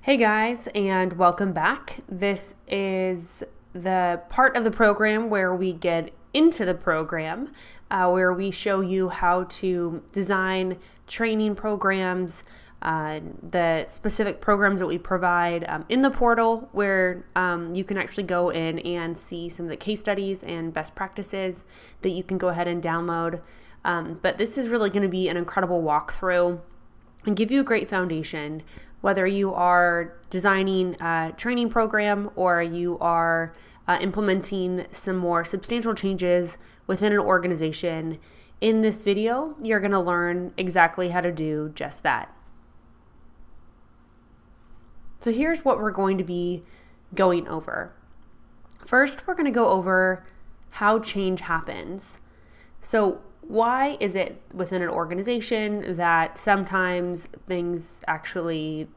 Hey guys, and welcome back. This is the part of the program where we get into the program, where we show you how to design training programs, the specific programs that we provide in the portal, where you can actually go in and see some of the case studies and best practices that you can go ahead and download. But this is really going to be an incredible walkthrough and give you a great foundation, whether you are designing a training program or you are implementing some more substantial changes within an organization. In this video, you're going to learn exactly how to do just that. So here's what we're going to be going over. First, we're going to go over how change happens. So why is it within an organization that sometimes things actually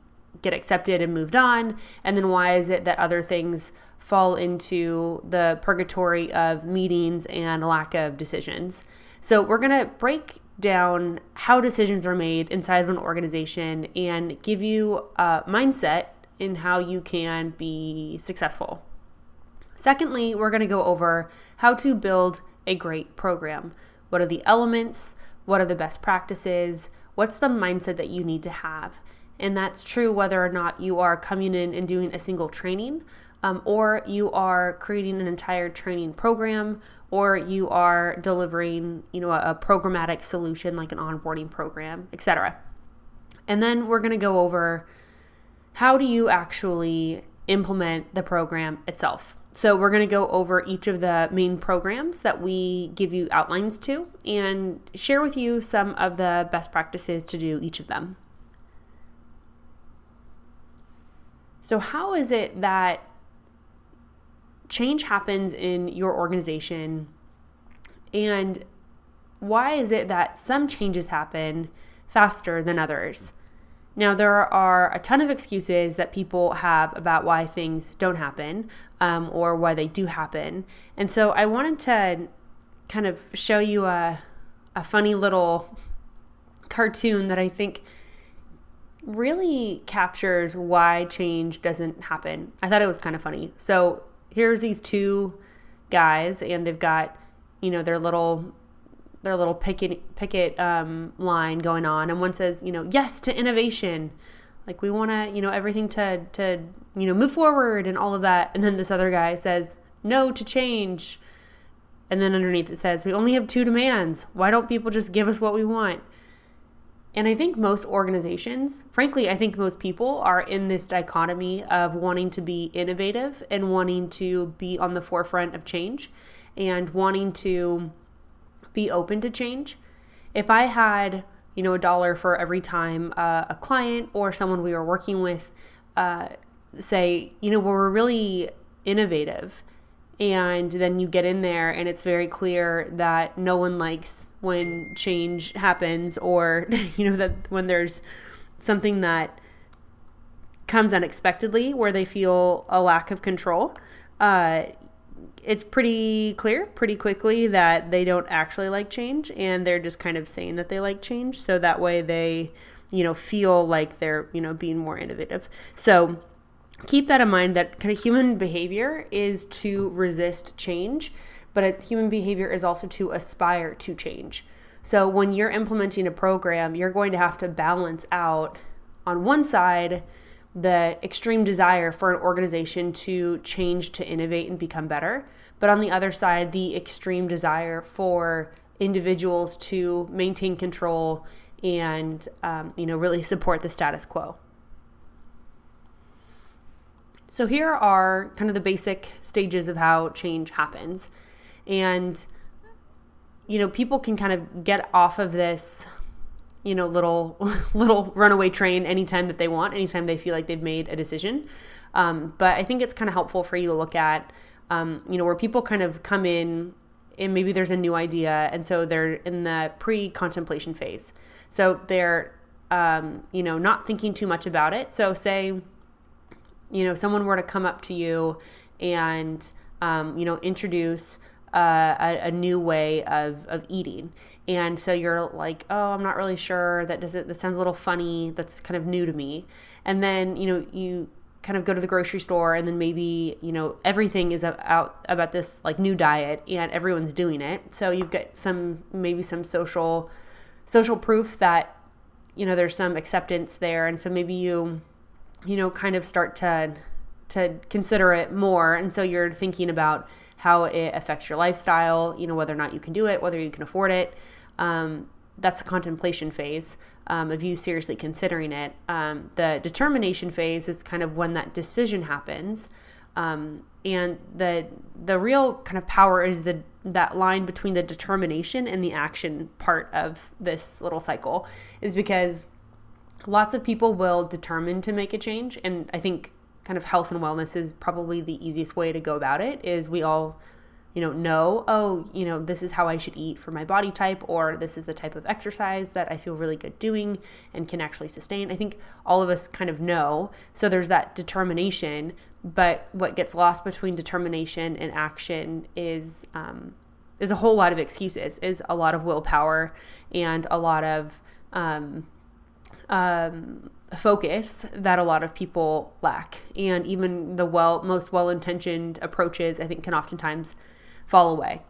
get accepted and moved on? And then why is it that other things fall into the purgatory of meetings and lack of decisions? So we're going to break down how decisions are made inside of an organization and give you a mindset in how you can be successful. Secondly, we're going to go over how to build a great program. What are the elements? What are the best practices? What's the mindset that you need to have? And that's true whether or not you are coming in and doing a single training, or you are creating an entire training program, or you are delivering, a programmatic solution like an onboarding program, etc. And then we're going to go over how do you actually implement the program itself. So we're going to go over each of the main programs that we give you outlines to and share with you some of the best practices to do each of them. So how is it that change happens in your organization, and why is it that some changes happen faster than others? Now, there are a ton of excuses that people have about why things don't happen or why they do happen. And so I wanted to kind of show you a funny little cartoon that I think really captures why change doesn't happen. I thought it was kind of funny. So here's these two guys, and they've got, their little picket line going on, and one says, yes to innovation, like we want to, everything to move forward and all of that. And then this other guy says no to change, and then underneath it says we only have two demands. Why don't people just give us what we want? And I think most organizations, frankly, I think most people are in this dichotomy of wanting to be innovative and wanting to be on the forefront of change and wanting to be open to change. If I had, $1 for every time a client or someone we were working with say, we're really innovative, and then you get in there and it's very clear that no one likes when change happens, or, that when there's something that comes unexpectedly where they feel a lack of control, it's pretty clear pretty quickly that they don't actually like change, and they're just kind of saying that they like change. So that way they, feel like they're, being more innovative. So keep that in mind, that kind of human behavior is to resist change, but human behavior is also to aspire to change. So when you're implementing a program, you're going to have to balance out, on one side, the extreme desire for an organization to change, to innovate and become better, but on the other side, the extreme desire for individuals to maintain control and really support the status quo. So here are kind of the basic stages of how change happens. And, people can kind of get off of this, little runaway train anytime that they want, anytime they feel like they've made a decision. But I think it's kind of helpful for you to look at, where people kind of come in and maybe there's a new idea. And so they're in the pre-contemplation phase. So they're, not thinking too much about it. So say, someone were to come up to you and, introduce a new way of eating. And so you're like, oh, I'm not really sure. That sounds a little funny. That's kind of new to me. And then, you kind of go to the grocery store, and then maybe, everything is out about this like new diet and everyone's doing it. So you've got maybe some social proof that, there's some acceptance there. And so maybe you kind of start to consider it more. And so you're thinking about how it affects your lifestyle, whether or not you can do it, whether you can afford it. That's the contemplation phase of you seriously considering it. The determination phase is kind of when that decision happens. And the real kind of power is that line between the determination and the action part of this little cycle, is because lots of people will determine to make a change. And I think kind of health and wellness is probably the easiest way to go about it. Is we all, this is how I should eat for my body type, or this is the type of exercise that I feel really good doing and can actually sustain. I think all of us kind of know. So there's that determination, but what gets lost between determination and action is a whole lot of excuses, is a lot of willpower and a lot of focus that a lot of people lack. And even the most well-intentioned approaches, I think, can oftentimes fall away.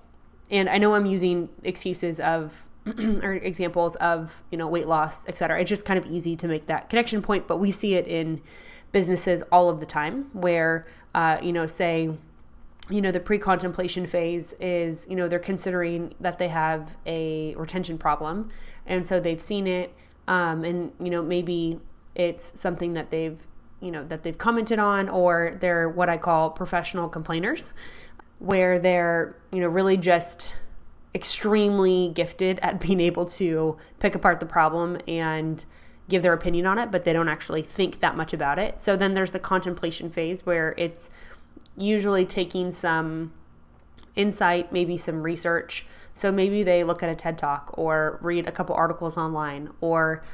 And I know I'm using excuses of or examples of, weight loss, et cetera. It's just kind of easy to make that connection point, but we see it in businesses all of the time where, say, the pre-contemplation phase is, they're considering that they have a retention problem. And so they've seen it. And, maybe it's something that they've commented on, or they're what I call professional complainers, where they're, really just extremely gifted at being able to pick apart the problem and give their opinion on it, but they don't actually think that much about it. So then there's the contemplation phase, where it's usually taking some insight, maybe some research. So maybe they look at a TED Talk, or read a couple articles online, or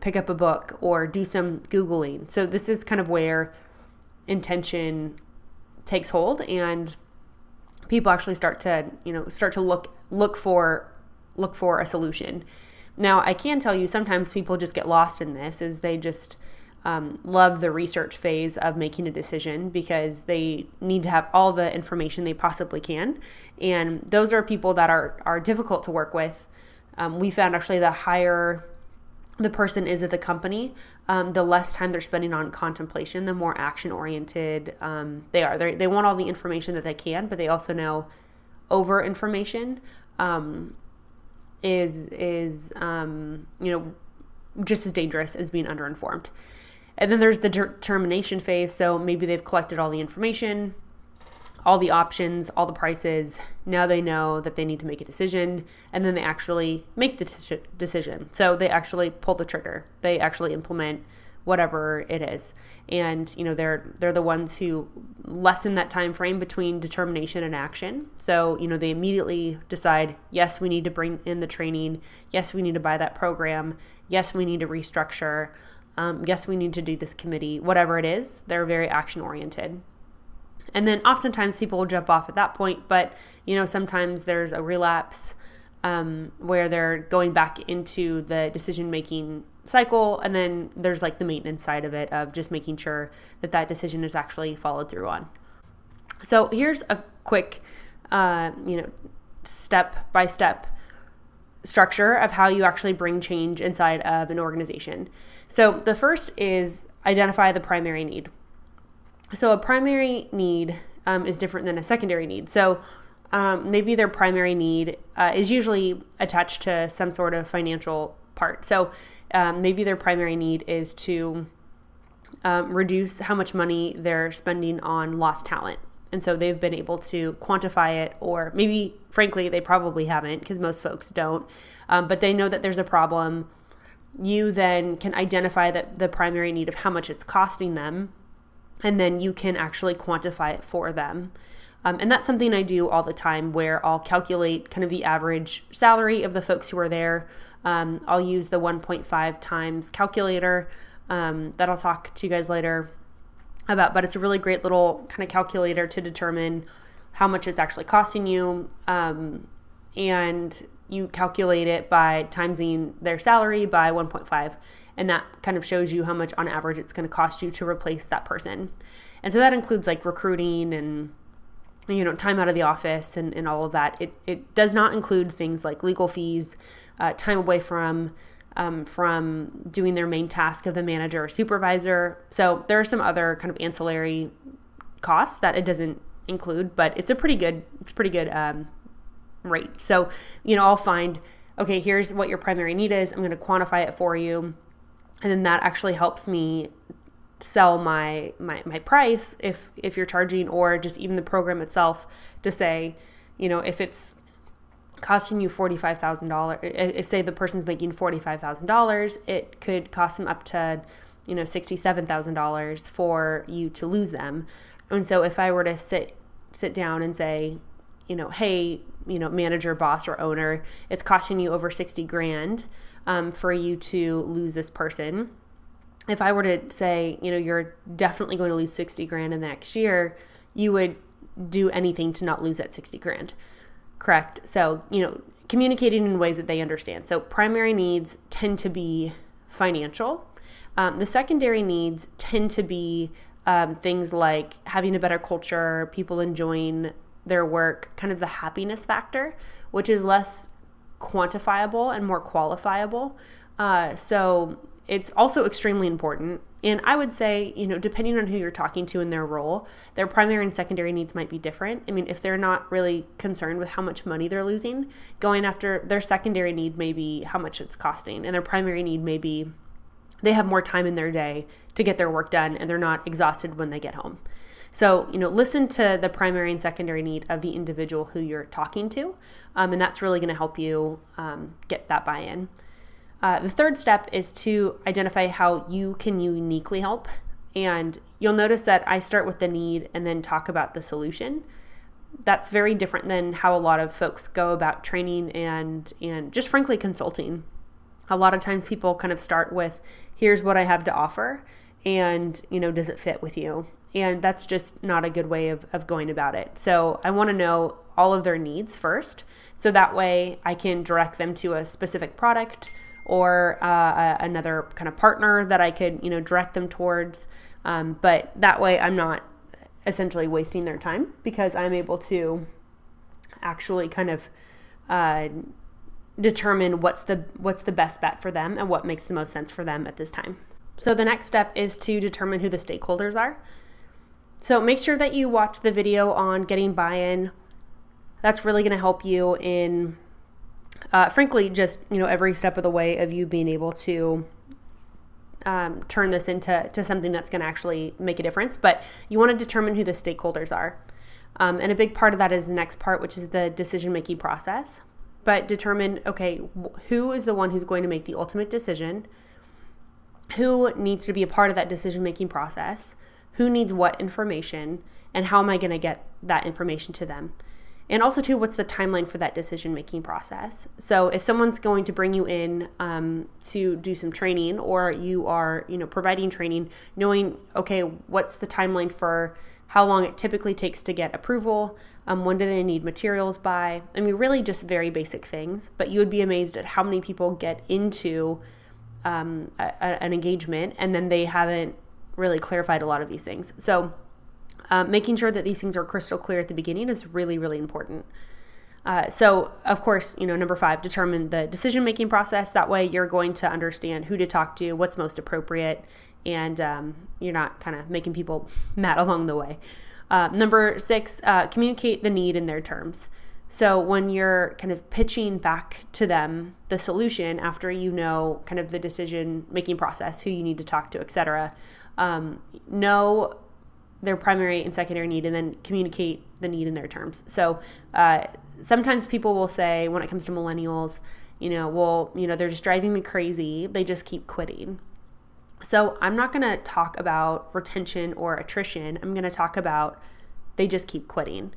pick up a book, or do some Googling. So this is kind of where intention takes hold, and people actually start to look for a solution. Now, I can tell you sometimes people just get lost in this, is they just love the research phase of making a decision, because they need to have all the information they possibly can. And those are people that are difficult to work with. We found actually the higher the person is at the company, the less time they're spending on contemplation, the more action-oriented they are. They want all the information that they can, but they also know over information is just as dangerous as being underinformed. And then there's the determination phase. So maybe they've collected all the information, all the options, all the prices. Now they know that they need to make a decision, and then they actually make the decision. So they actually pull the trigger. They actually implement whatever it is. And they're the ones who lessen that time frame between determination and action. So they immediately decide, yes, we need to bring in the training. Yes, we need to buy that program. Yes, we need to restructure. Yes, we need to do this committee. Whatever it is, they're very action oriented. And then oftentimes people will jump off at that point, but sometimes there's a relapse where they're going back into the decision-making cycle, and then there's like the maintenance side of it, of just making sure that decision is actually followed through on. So here's a quick, step-by-step structure of how you actually bring change inside of an organization. So the first is identify the primary need. So a primary need is different than a secondary need. So maybe their primary need is usually attached to some sort of financial part. So maybe their primary need is to reduce how much money they're spending on lost talent. And so they've been able to quantify it, or maybe, frankly, they probably haven't, because most folks don't. But they know that there's a problem. You then can identify the primary need of how much it's costing them, and then you can actually quantify it for them. And that's something I do all the time, where I'll calculate kind of the average salary of the folks who are there. I'll use the 1.5 times calculator that I'll talk to you guys later about, but it's a really great little kind of calculator to determine how much it's actually costing you. And you calculate it by timesing their salary by 1.5. And that kind of shows you how much on average it's going to cost you to replace that person. And so that includes like recruiting and, time out of the office and all of that. It does not include things like legal fees, time away from doing their main task of the manager or supervisor. So there are some other kind of ancillary costs that it doesn't include, but it's a pretty good rate. So, I'll find, okay, here's what your primary need is. I'm going to quantify it for you. And then that actually helps me sell my price if you're charging, or just even the program itself, to say, if it's costing you $45,000, say the person's making $45,000, it could cost them up to, $67,000 for you to lose them. And so if I were to sit down and say, hey, manager, boss, or owner, it's costing you over $60,000 for you to lose this person. If I were to say, you're definitely going to lose $60,000 in the next year, you would do anything to not lose that $60,000. Correct? So, communicating in ways that they understand. So primary needs tend to be financial. The secondary needs tend to be things like having a better culture, people enjoying their work, kind of the happiness factor, which is less quantifiable and more qualifiable. So it's also extremely important. And I would say, depending on who you're talking to in their role, their primary and secondary needs might be different. I mean, if they're not really concerned with how much money they're losing, going after their secondary need may be how much it's costing, and their primary need may be they have more time in their day to get their work done and they're not exhausted when they get home. So, listen to the primary and secondary need of the individual who you're talking to, and that's really going to help you get that buy-in. The third step is to identify how you can uniquely help. And you'll notice that I start with the need and then talk about the solution. That's very different than how a lot of folks go about training and just frankly consulting. A lot of times people kind of start with, here's what I have to offer, and, does it fit with you? And that's just not a good way of going about it. So I want to know all of their needs first, so that way I can direct them to a specific product or another kind of partner that I could, direct them towards. But that way I'm not essentially wasting their time, because I'm able to actually kind of determine what's the best bet for them and what makes the most sense for them at this time. So the next step is to determine who the stakeholders are. So make sure that you watch the video on getting buy-in. That's really going to help you in, frankly, just, every step of the way of you being able to turn this into something that's going to actually make a difference. But you want to determine who the stakeholders are. And a big part of that is the next part, which is the decision-making process. But determine, okay, who is the one who's going to make the ultimate decision? Who needs to be a part of that decision-making process? Who needs what information? And how am I going to get that information to them? And also, too, what's the timeline for that decision-making process? So if someone's going to bring you in to do some training, or you are, providing training, knowing, okay, what's the timeline for how long it typically takes to get approval? When do they need materials by? I mean, really just very basic things, but you would be amazed at how many people get into an engagement and then they haven't really clarified a lot of these things. So making sure that these things are crystal clear at the beginning is really, really important. So of course, number 5, determine the decision-making process. That way you're going to understand who to talk to, what's most appropriate, and you're not kind of making people mad along the way. Number 6, communicate the need in their terms. So when you're kind of pitching back to them the solution after kind of the decision-making process, who you need to talk to, etc., know their primary and secondary need and then communicate the need in their terms. So sometimes people will say, when it comes to millennials, they're just driving me crazy. They just keep quitting. So I'm not going to talk about retention or attrition. I'm going to talk about they just keep quitting.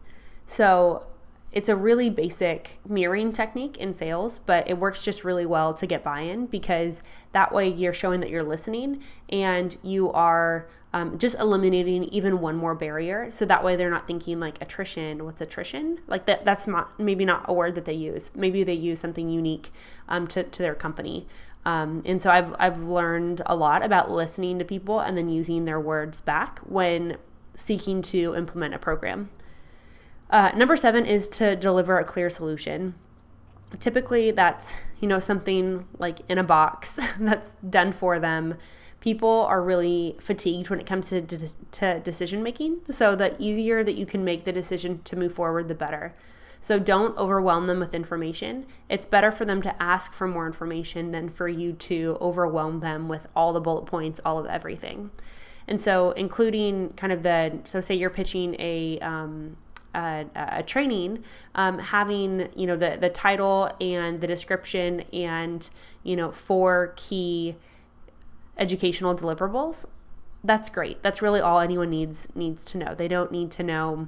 So it's a really basic mirroring technique in sales, but it works just really well to get buy-in, because that way you're showing that you're listening and you are just eliminating even one more barrier. So that way they're not thinking like attrition. What's attrition? Like that's maybe not a word that they use. Maybe they use something unique to their company. And so I've learned a lot about listening to people and then using their words back when seeking to implement a program. Number 7 is to deliver a clear solution. Typically that's, something like in a box that's done for them. People are really fatigued when it comes to decision making. So the easier that you can make the decision to move forward, the better. So don't overwhelm them with information. It's better for them to ask for more information than for you to overwhelm them with all the bullet points, all of everything. And so including kind of so say you're pitching a training, having, the title and the description and, 4 key educational deliverables, that's great. That's really all anyone needs to know. They don't need to know,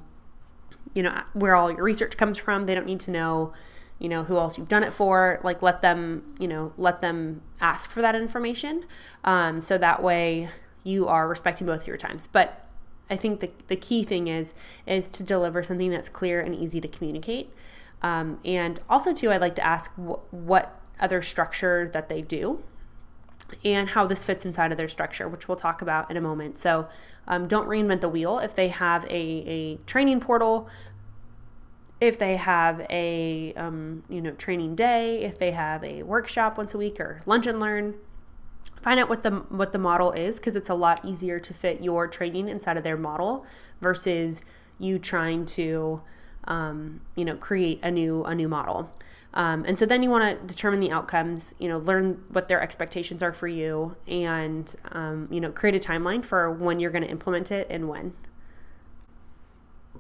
where all your research comes from. They don't need to know, who else you've done it for. Like let them ask for that information. So that way you are respecting both your times. But I think the key thing is to deliver something that's clear and easy to communicate. And also too, I'd like to ask what other structure that they do and how this fits inside of their structure, which we'll talk about in a moment. So don't reinvent the wheel. If they have a training portal, if they have a training day, if they have a workshop once a week or lunch and learn, find out what the model is, because it's a lot easier to fit your training inside of their model versus you trying to create a new model. And so then you want to determine the outcomes, learn what their expectations are for you, and, create a timeline for when you're going to implement it and when.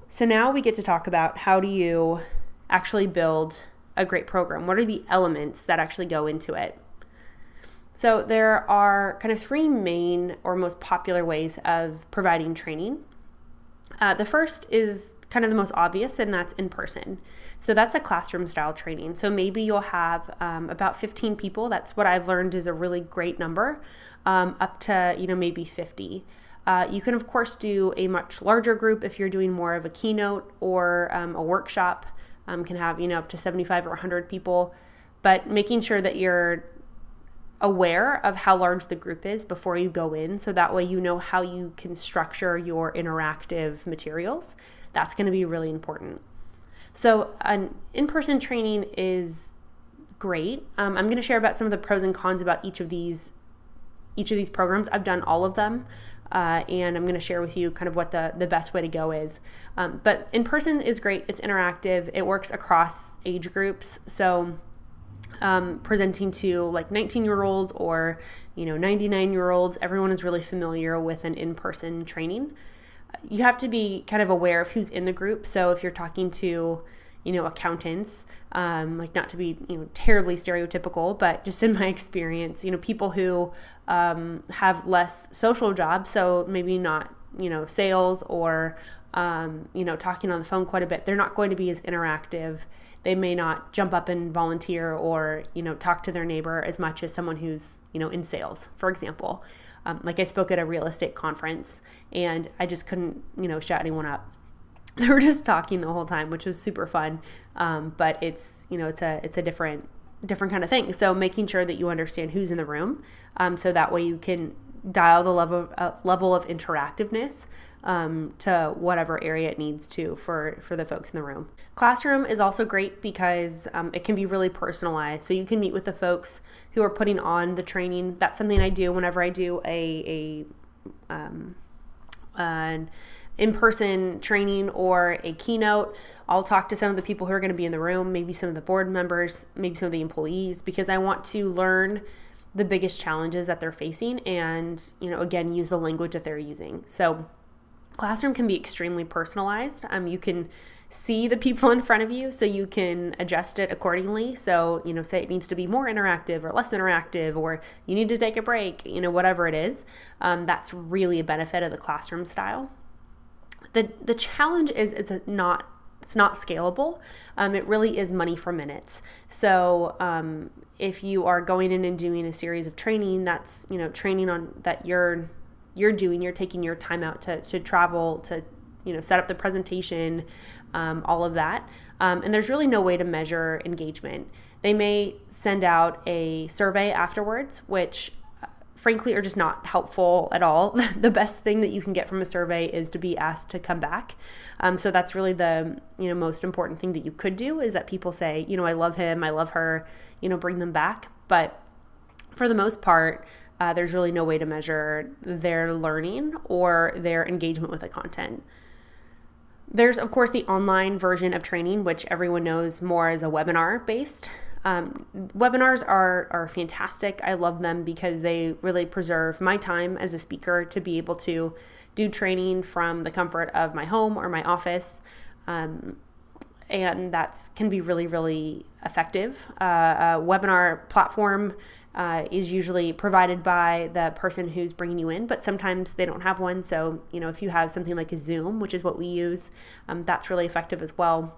So now we get to talk about how do you actually build a great program? What are the elements that actually go into it? So there are kind of 3 main or most popular ways of providing training. The first is kind of the most obvious, and that's in person. So that's a classroom style training. So maybe you'll have about 15 people. That's what I've learned is a really great number, up to, maybe 50. You can, of course, do a much larger group if you're doing more of a keynote or a workshop, can have, up to 75 or 100 people. But making sure that you're aware of how large the group is before you go in, so that way you know how you can structure your interactive materials. That's going to be really important. So an in-person training is great. I'm going to share about some of the pros and cons about each of these programs. I've done all of them, and I'm going to share with you kind of what the best way to go is. But in-person is great. It's interactive. It works across age groups. So presenting to like 19-year-olds or 99-year-olds, everyone is really familiar with an in-person training. You have to be kind of aware of who's in the group. So if you're talking to accountants, like not to be terribly stereotypical, but just in my experience, people who have less social jobs, so maybe not sales or talking on the phone quite a bit, they're not going to be as interactive. They may not jump up and volunteer or, talk to their neighbor as much as someone who's, in sales, for example. Like I spoke at a real estate conference and I just couldn't, shut anyone up. They were just talking the whole time, which was super fun. But it's, it's a different kind of thing. So making sure that you understand who's in the room, so that way you can dial the level of interactiveness to whatever area it needs to for the folks in the room. Classroom is also great because it can be really personalized. So you can meet with the folks who are putting on the training. That's something I do whenever I do an in-person training or a keynote. I'll talk to some of the people who are going to be in the room, maybe some of the board members, maybe some of the employees, because I want to learn the biggest challenges that they're facing and, again, use the language that they're using. So classroom can be extremely personalized. You can see the people in front of you, so you can adjust it accordingly. So, say it needs to be more interactive or less interactive, or you need to take a break, whatever it is. That's really a benefit of the classroom style. The challenge is it's not scalable. It really is money for minutes. So if you are going in and doing a series of training, that's training on that you're you're doing. You're taking your time out to travel, to set up the presentation, all of that. And there's really no way to measure engagement. They may send out a survey afterwards, which frankly are just not helpful at all. The best thing that you can get from a survey is to be asked to come back. So that's really the most important thing that you could do, is that people say, I love him, I love her, bring them back. But for the most part, there's really no way to measure their learning or their engagement with the content. There's, of course, the online version of training, which everyone knows more as a webinar based. Webinars are fantastic. I love them because they really preserve my time as a speaker to be able to do training from the comfort of my home or my office. And that can be really, really effective. A webinar platform is usually provided by the person who's bringing you in, but sometimes they don't have one. So, if you have something like a Zoom, which is what we use, that's really effective as well.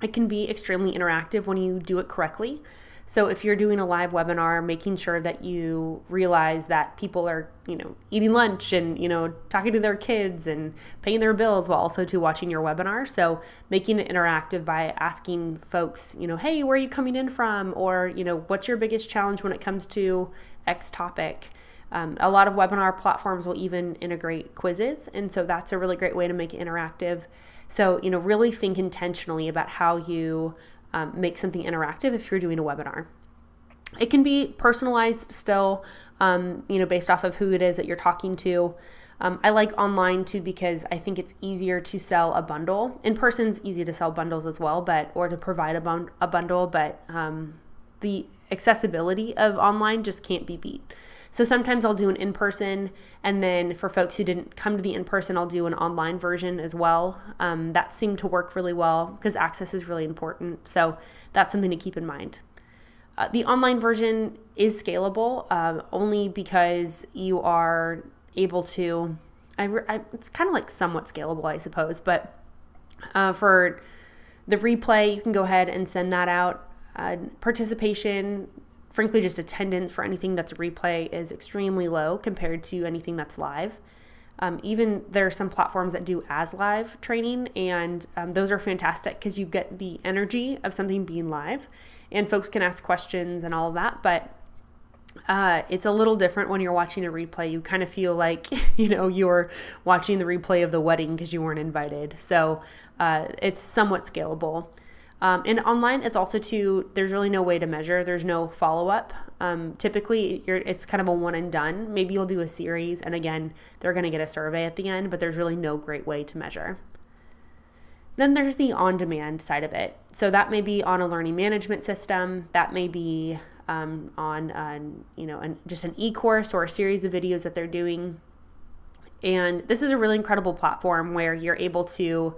It can be extremely interactive when you do it correctly. So if you're doing a live webinar, making sure that you realize that people are, eating lunch and, talking to their kids and paying their bills while also watching your webinar. So making it interactive by asking folks, hey, where are you coming in from? Or, what's your biggest challenge when it comes to X topic? A lot of webinar platforms will even integrate quizzes. And so that's a really great way to make it interactive. So, really think intentionally about how you make something interactive if you're doing a webinar. It can be personalized still, based off of who it is that you're talking to. I like online too because I think it's easier to sell a bundle. In person's easy to sell bundles as well, or to provide a bundle, but the accessibility of online just can't be beat. So sometimes I'll do an in-person, and then for folks who didn't come to the in-person, I'll do an online version as well. That seemed to work really well because access is really important. So that's something to keep in mind. The online version is scalable only because you are able to, it's kind of like somewhat scalable, I suppose, but for the replay, you can go ahead and send that out. Participation, frankly, just attendance for anything that's a replay is extremely low compared to anything that's live. Even there are some platforms that do as live training, and those are fantastic because you get the energy of something being live and folks can ask questions and all of that. But it's a little different when you're watching a replay. You kind of feel like, you're watching the replay of the wedding because you weren't invited. So it's somewhat scalable. And online, it's also there's really no way to measure. There's no follow-up. Typically, it's kind of a one and done. Maybe you'll do a series, and again, they're going to get a survey at the end, but there's really no great way to measure. Then there's the on-demand side of it. So that may be on a learning management system. That may be on just an e-course or a series of videos that they're doing. And this is a really incredible platform where you're able to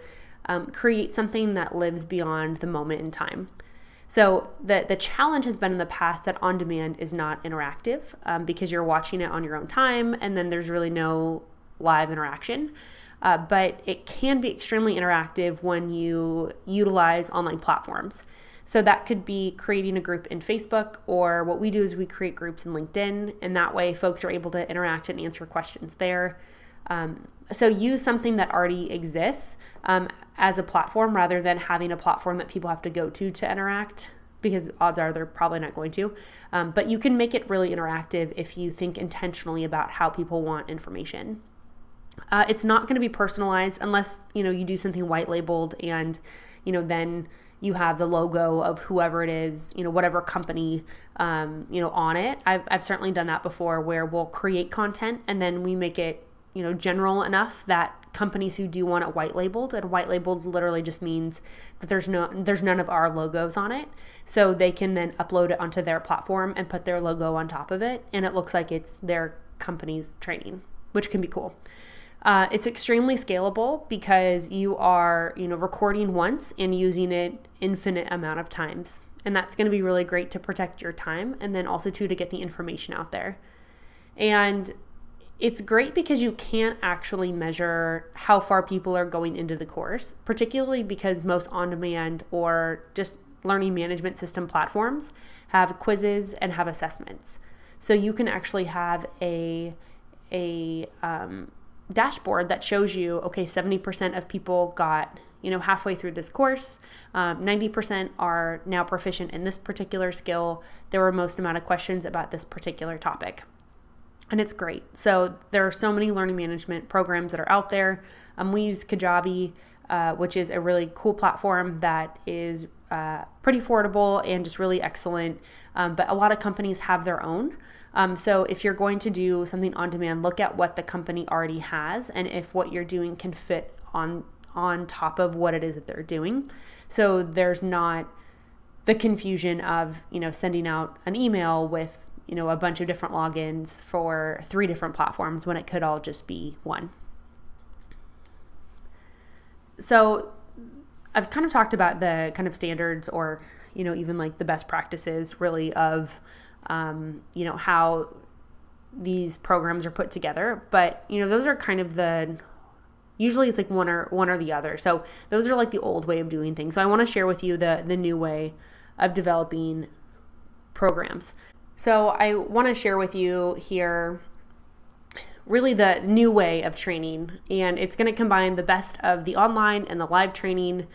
create something that lives beyond the moment in time. So the challenge has been in the past that on-demand is not interactive because you're watching it on your own time and then there's really no live interaction. But it can be extremely interactive when you utilize online platforms. So that could be creating a group in Facebook, or what we do is we create groups in LinkedIn, and that way folks are able to interact and answer questions there. So use something that already exists as a platform rather than having a platform that people have to go to interact, because odds are they're probably not going to. But you can make it really interactive if you think intentionally about how people want information. It's not going to be personalized unless, you do something white labeled and, then you have the logo of whoever it is, whatever company, on it. I've certainly done that before where we'll create content and then we make it, general enough that companies who do want it white labeled, and white labeled literally just means that there's none of our logos on it. So they can then upload it onto their platform and put their logo on top of it. And it looks like it's their company's training, which can be cool. It's extremely scalable because you are, recording once and using it infinite amount of times. And that's going to be really great to protect your time and then also to get the information out there. And it's great because you can't actually measure how far people are going into the course, particularly because most on-demand or just learning management system platforms have quizzes and have assessments. So you can actually have a a dashboard that shows you, okay, 70% of people got, halfway through this course, 90% are now proficient in this particular skill. There were most amount of questions about this particular topic. And it's great. So there are so many learning management programs that are out there. We use Kajabi, which is a really cool platform that is pretty affordable and just really excellent. But a lot of companies have their own. So if you're going to do something on demand, look at what the company already has and if what you're doing can fit on top of what it is that they're doing. So there's not the confusion of, sending out an email with, a bunch of different logins for 3 different platforms when it could all just be one. So I've kind of talked about the kind of standards or, even like the best practices really of, how these programs are put together. But, those are kind of usually it's like one or the other. So those are like the old way of doing things. So I want to share with you the new way of developing programs. So I want to share with you here really the new way of training, and it's going to combine the best of the online and the live training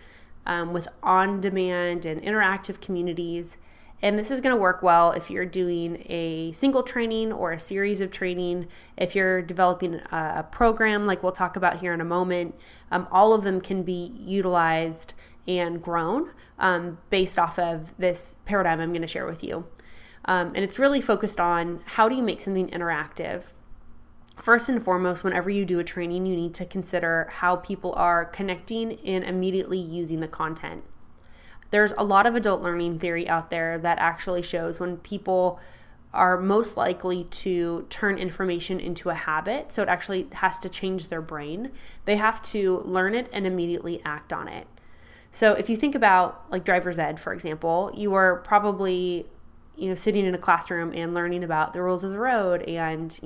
with on-demand and interactive communities. And this is going to work well if you're doing a single training or a series of training. If you're developing a program like we'll talk about here in a moment, all of them can be utilized and grown based off of this paradigm I'm going to share with you. And it's really focused on how do you make something interactive. First and foremost, whenever you do a training, you need to consider how people are connecting and immediately using the content. There's a lot of adult learning theory out there that actually shows when people are most likely to turn information into a habit, so it actually has to change their brain. They have to learn it and immediately act on it. So if you think about like driver's ed, for example, you are probably sitting in a classroom and learning about the rules of the road and,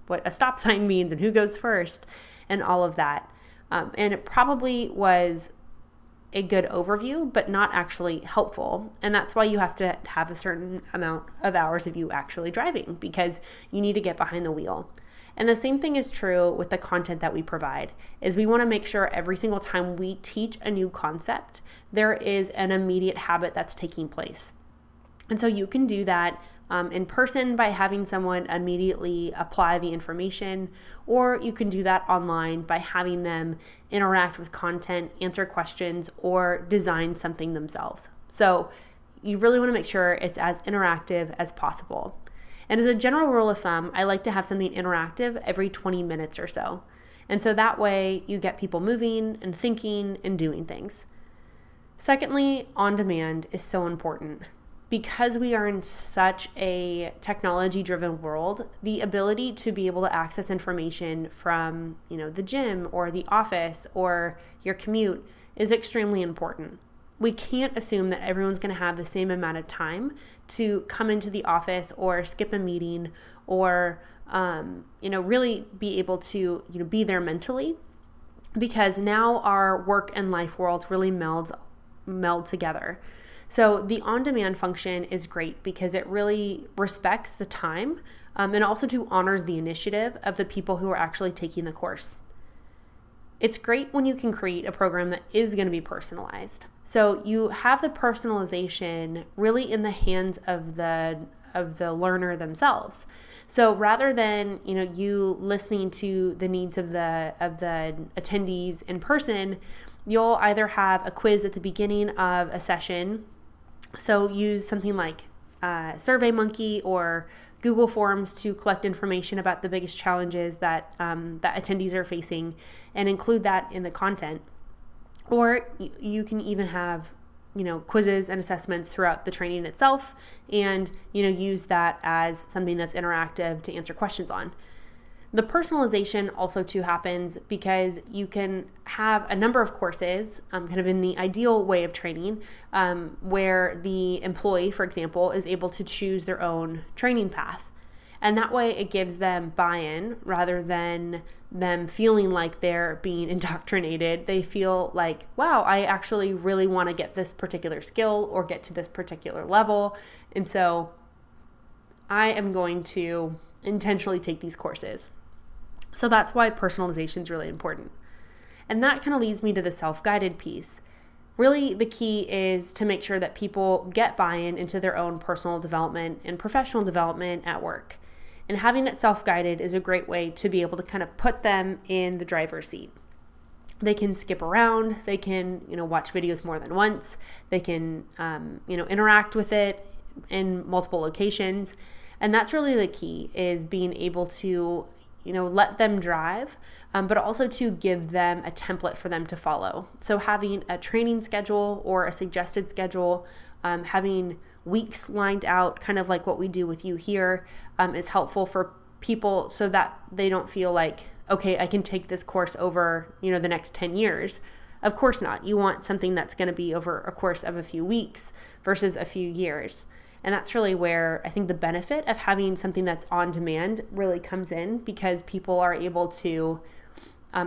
what a stop sign means and who goes first and all of that. And it probably was a good overview, but not actually helpful. And that's why you have to have a certain amount of hours of you actually driving, because you need to get behind the wheel. And the same thing is true with the content that we provide, is we want to make sure every single time we teach a new concept, there is an immediate habit that's taking place. And so you can do that in person by having someone immediately apply the information, or you can do that online by having them interact with content, answer questions, or design something themselves. So you really want to make sure it's as interactive as possible. And as a general rule of thumb, I like to have something interactive every 20 minutes or so. And so that way you get people moving and thinking and doing things. Secondly, on demand is so important. Because we are in such a technology-driven world, the ability to be able to access information from, the gym or the office or your commute is extremely important. We can't assume that everyone's going to have the same amount of time to come into the office or skip a meeting or, really be able to, be there mentally, because now our work and life worlds really meld together. So the on-demand function is great because it really respects the time and also honors the initiative of the people who are actually taking the course. It's great when you can create a program that is going to be personalized. So you have the personalization really in the hands of the learner themselves. So rather than you listening to the needs of the attendees in person, you'll either have a quiz at the beginning of a session. So use something like SurveyMonkey or Google Forms to collect information about the biggest challenges that attendees are facing and include that in the content. Or you can even have, quizzes and assessments throughout the training itself and, use that as something that's interactive to answer questions on. The personalization also too happens because you can have a number of courses kind of in the ideal way of training where the employee, for example, is able to choose their own training path. And that way it gives them buy-in rather than them feeling like they're being indoctrinated. They feel like, wow, I actually really want to get this particular skill or get to this particular level. And so I am going to intentionally take these courses. So that's why personalization is really important. And that kind of leads me to the self-guided piece. Really, the key is to make sure that people get buy-in into their own personal development and professional development at work. And having it self-guided is a great way to be able to kind of put them in the driver's seat. They can skip around, they can, watch videos more than once, they can, interact with it in multiple locations. And that's really the key, is being able to, let them drive, but also to give them a template for them to follow. So having a training schedule or a suggested schedule, having weeks lined out, kind of like what we do with you here, is helpful for people so that they don't feel like, okay, I can take this course over, the next 10 years. Of course not. You want something that's going to be over a course of a few weeks versus a few years. And that's really where I think the benefit of having something that's on demand really comes in, because people are able to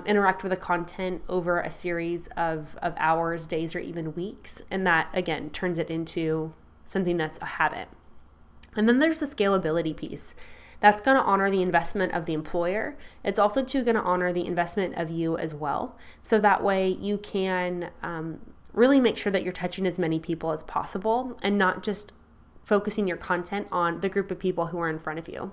interact with the content over a series of hours, days, or even weeks. And that, again, turns it into something that's a habit. And then there's the scalability piece. That's going to honor the investment of the employer. It's also going to honor the investment of you as well. So that way you can really make sure that you're touching as many people as possible and not just focusing your content on the group of people who are in front of you.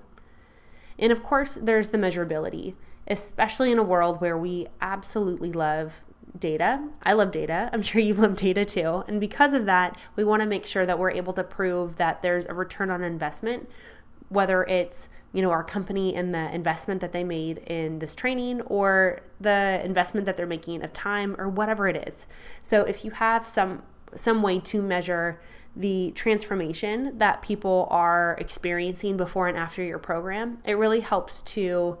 And of course, there's the measurability, especially in a world where we absolutely love data. I love data. I'm sure you love data too. And because of that, we want to make sure that we're able to prove that there's a return on investment, whether it's, our company and the investment that they made in this training, or the investment that they're making of time, or whatever it is. So if you have some way to measure the transformation that people are experiencing before and after your program, it really helps to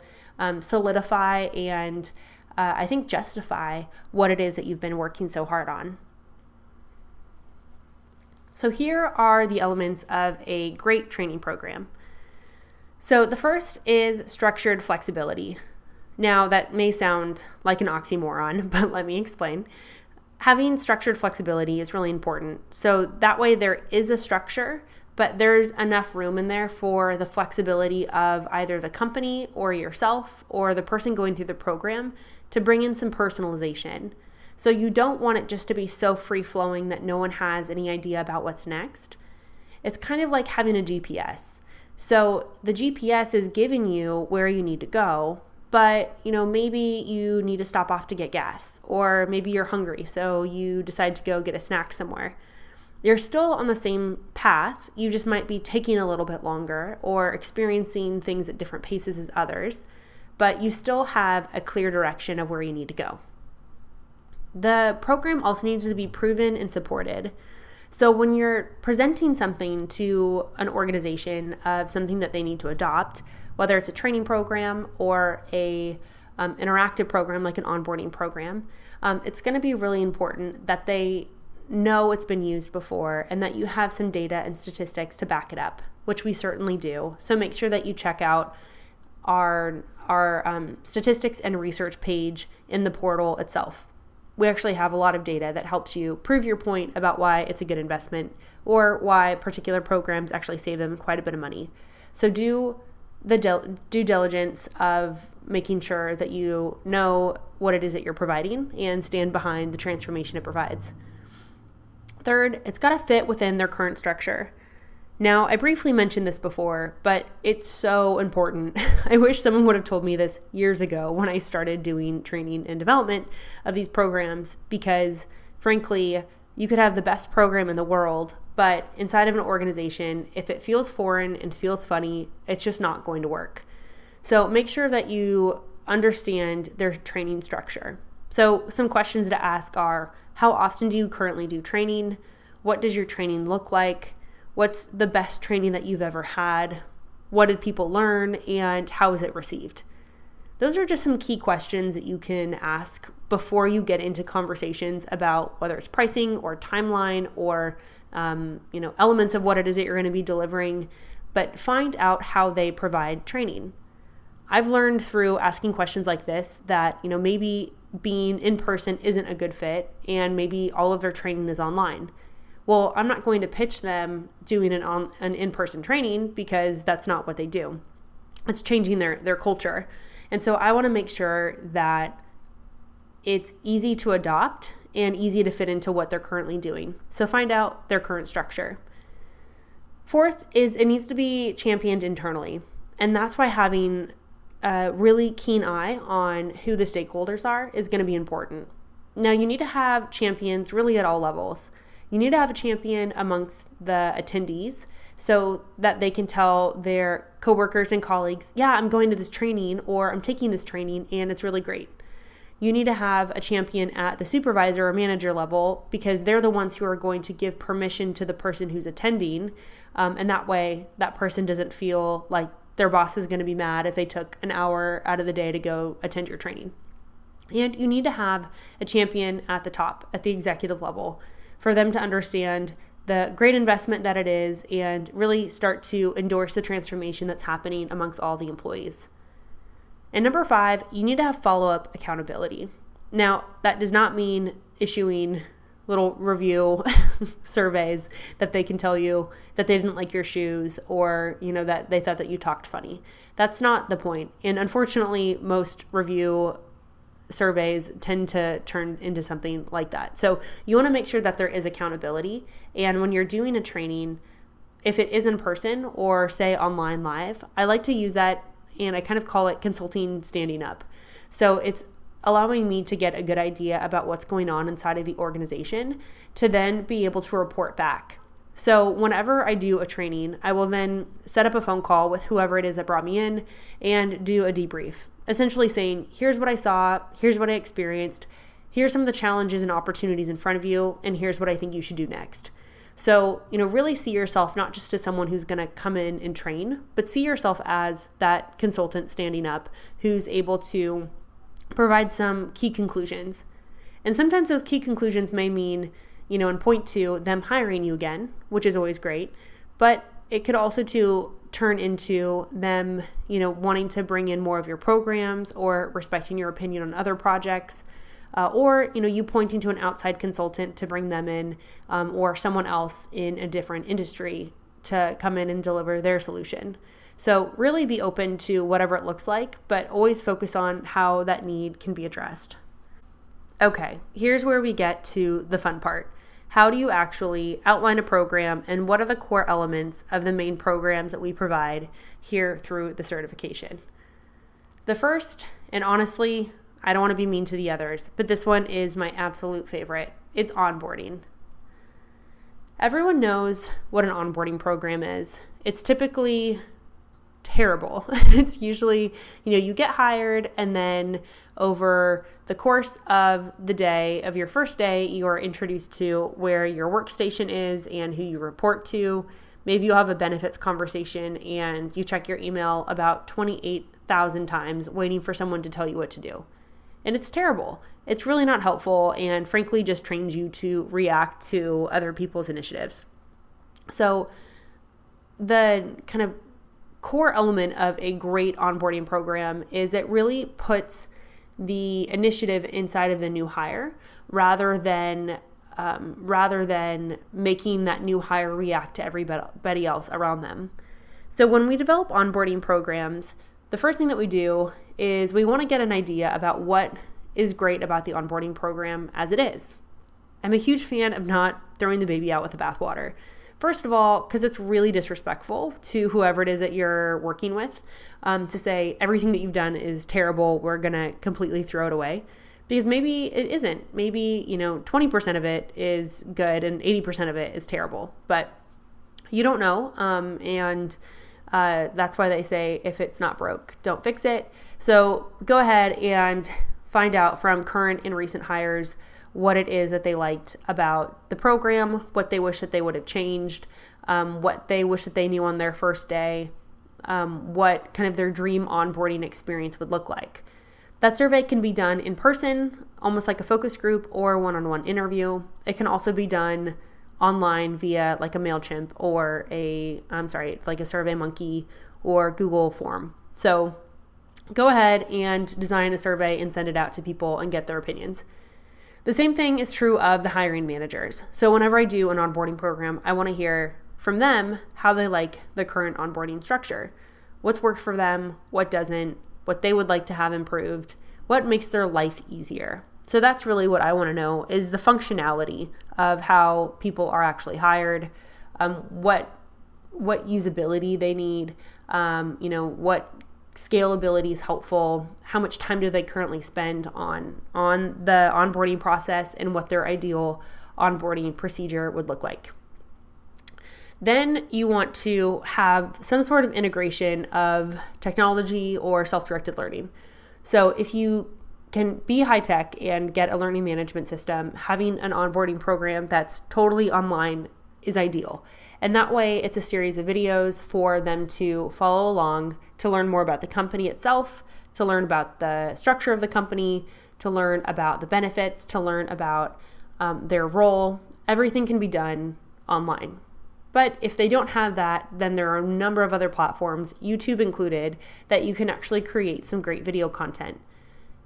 solidify and I think justify what it is that you've been working so hard on. So here are the elements of a great training program. So the first is structured flexibility. Now that may sound like an oxymoron, but let me explain. Having structured flexibility is really important. So that way there is a structure, but there's enough room in there for the flexibility of either the company or yourself or the person going through the program to bring in some personalization. So you don't want it just to be so free-flowing that no one has any idea about what's next. It's kind of like having a GPS. So the GPS is giving you where you need to go, but maybe you need to stop off to get gas, or maybe you're hungry, so you decide to go get a snack somewhere. You're still on the same path, you just might be taking a little bit longer or experiencing things at different paces as others, but you still have a clear direction of where you need to go. The program also needs to be proven and supported. So when you're presenting something to an organization of something that they need to adopt, whether it's a training program or a interactive program like an onboarding program, it's going to be really important that they know it's been used before and that you have some data and statistics to back it up, which we certainly do. So make sure that you check out our statistics and research page in the portal itself. We actually have a lot of data that helps you prove your point about why it's a good investment or why particular programs actually save them quite a bit of money. So do the due diligence of making sure that you know what it is that you're providing and stand behind the transformation it provides. Third, it's got to fit within their current structure. Now, I briefly mentioned this before, but it's so important. I wish someone would have told me this years ago when I started doing training and development of these programs, because frankly, you could have the best program in the world, but inside of an organization, if it feels foreign and feels funny, it's just not going to work. So make sure that you understand their training structure. So some questions to ask are, how often do you currently do training? What does your training look like? What's the best training that you've ever had? What did people learn? And how was it received? Those are just some key questions that you can ask before you get into conversations about whether it's pricing or timeline or elements of what it is that you're going to be delivering, but find out how they provide training. I've learned through asking questions like this that, maybe being in person isn't a good fit and maybe all of their training is online. Well, I'm not going to pitch them doing an in-person training because that's not what they do. It's changing their culture. And so I want to make sure that it's easy to adopt and easy to fit into what they're currently doing. So find out their current structure. Fourth is it needs to be championed internally. And that's why having a really keen eye on who the stakeholders are is going to be important. Now, you need to have champions really at all levels. You need to have a champion amongst the attendees so that they can tell their coworkers and colleagues, yeah, I'm going to this training or I'm taking this training and it's really great. You need to have a champion at the supervisor or manager level because they're the ones who are going to give permission to the person who's attending. And that way, that person doesn't feel like their boss is going to be mad if they took an hour out of the day to go attend your training. And you need to have a champion at the top, at the executive level, for them to understand the great investment that it is and really start to endorse the transformation that's happening amongst all the employees. And number 5, you need to have follow-up accountability. Now, that does not mean issuing little review surveys that they can tell you that they didn't like your shoes or, that they thought that you talked funny. That's not the point. And unfortunately, most review surveys tend to turn into something like that. So you want to make sure that there is accountability. And when you're doing a training, if it is in person or say online live, I like to use that and I kind of call it consulting standing up. So it's allowing me to get a good idea about what's going on inside of the organization to then be able to report back. So whenever I do a training, I will then set up a phone call with whoever it is that brought me in and do a debrief, essentially saying, here's what I saw, here's what I experienced, here's some of the challenges and opportunities in front of you, and here's what I think you should do next. So, really see yourself not just as someone who's going to come in and train, but see yourself as that consultant standing up who's able to provide some key conclusions. And sometimes those key conclusions may mean, and point to them hiring you again, which is always great, but it could also turn into them, wanting to bring in more of your programs or respecting your opinion on other projects. Or, you pointing to an outside consultant to bring them in or someone else in a different industry to come in and deliver their solution. So really be open to whatever it looks like, but always focus on how that need can be addressed. Okay, here's where we get to the fun part. How do you actually outline a program and what are the core elements of the main programs that we provide here through the certification? The first, and honestly, I don't want to be mean to the others, but this one is my absolute favorite. It's onboarding. Everyone knows what an onboarding program is. It's typically terrible. It's usually, you get hired and then over the course of the day, of your first day, you are introduced to where your workstation is and who you report to. Maybe you'll have a benefits conversation and you check your email about 28,000 times waiting for someone to tell you what to do. And it's terrible. It's really not helpful and frankly just trains you to react to other people's initiatives. So the kind of core element of a great onboarding program is it really puts the initiative inside of the new hire rather than making that new hire react to everybody else around them. So when we develop onboarding programs, the first thing that we do is we want to get an idea about what is great about the onboarding program as it is. I'm a huge fan of not throwing the baby out with the bathwater. First of all, because it's really disrespectful to whoever it is that you're working with to say everything that you've done is terrible, we're going to completely throw it away. Because maybe it isn't. Maybe, 20% of it is good and 80% of it is terrible. But you don't know. That's why they say if it's not broke, don't fix it. So go ahead and find out from current and recent hires what it is that they liked about the program, what they wish that they would have changed, what they wish that they knew on their first day, what kind of their dream onboarding experience would look like. That survey can be done in person, almost like a focus group or one-on-one interview. It can also be done online via like a MailChimp or like a SurveyMonkey or Google form. So go ahead and design a survey and send it out to people and get their opinions. The same thing is true of the hiring managers. So whenever I do an onboarding program, I want to hear from them how they like the current onboarding structure. what's worked for them, what doesn't, what they would like to have improved, what makes their life easier. So that's really what I want to know, is the functionality of how people are actually hired, what usability they need, what scalability is helpful, how much time do they currently spend on the onboarding process, and what their ideal onboarding procedure would look like. Then you want to have some sort of integration of technology or self-directed learning. So if you can be high tech and get a learning management system, having an onboarding program that's totally online is ideal. And that way it's a series of videos for them to follow along, to learn more about the company itself, to learn about the structure of the company, to learn about the benefits, to learn about their role. Everything can be done online. But if they don't have that, then there are a number of other platforms, YouTube included, that you can actually create some great video content.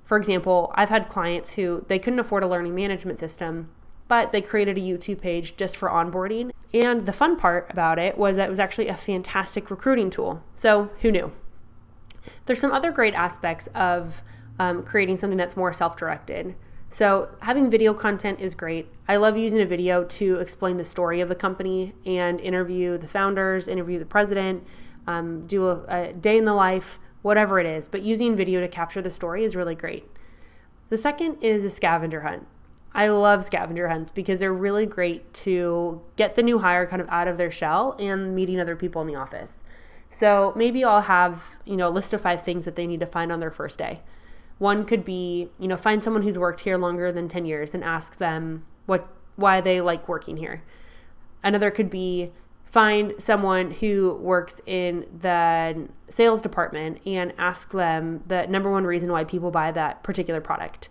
For example, I've had clients who they couldn't afford a learning management system, but they created a YouTube page just for onboarding. And the fun part about it was that it was actually a fantastic recruiting tool. So who knew? There's some other great aspects of creating something that's more self-directed. So having video content is great. I love using a video to explain the story of the company and interview the founders, interview the president, do a day in the life, whatever it is. But using video to capture the story is really great. The second is a scavenger hunt. I love scavenger hunts because they're really great to get the new hire kind of out of their shell and meeting other people in the office. So maybe I'll have, a list of 5 things that they need to find on their first day. One could be, find someone who's worked here longer than 10 years and ask them why they like working here. Another could be find someone who works in the sales department and ask them the number one reason why people buy that particular product.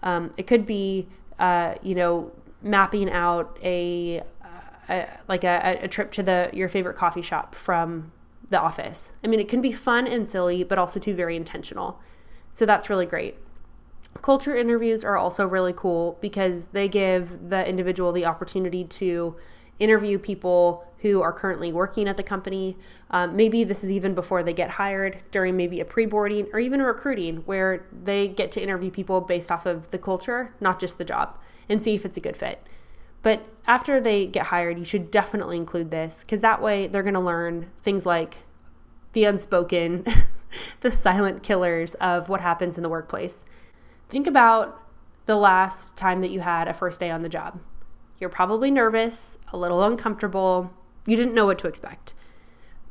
It could be, mapping out a trip to your favorite coffee shop from the office. I mean, it can be fun and silly, but also too very intentional. So that's really great. Culture interviews are also really cool because they give the individual the opportunity to interview people who are currently working at the company. Maybe this is even before they get hired, during maybe a pre-boarding or even a recruiting, where they get to interview people based off of the culture, not just the job, and see if it's a good fit. But after they get hired, you should definitely include this, because that way they're going to learn things like the unspoken, the silent killers of what happens in the workplace. Think about the last time that you had a first day on the job. You're probably nervous, a little uncomfortable. You didn't know what to expect.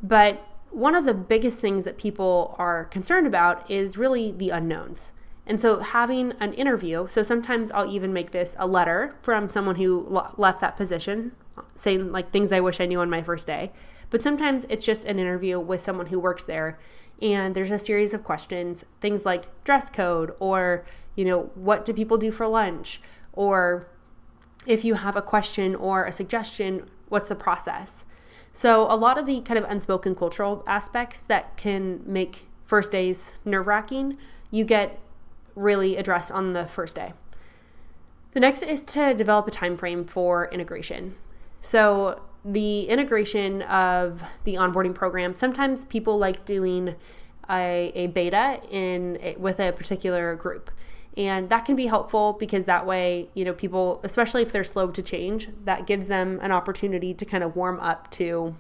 But one of the biggest things that people are concerned about is really the unknowns. And so having an interview, so sometimes I'll even make this a letter from someone who left that position, saying like things I wish I knew on my first day. But sometimes it's just an interview with someone who works there. And there's a series of questions, things like dress code, or, what do people do for lunch? Or if you have a question or a suggestion, what's the process? So a lot of the kind of unspoken cultural aspects that can make first days nerve-wracking, you get really addressed on the first day. The next is to develop a time frame for integration. So the integration of the onboarding program, sometimes people like doing a beta with a particular group. And that can be helpful because that way, people, especially if they're slow to change, that gives them an opportunity to kind of warm up to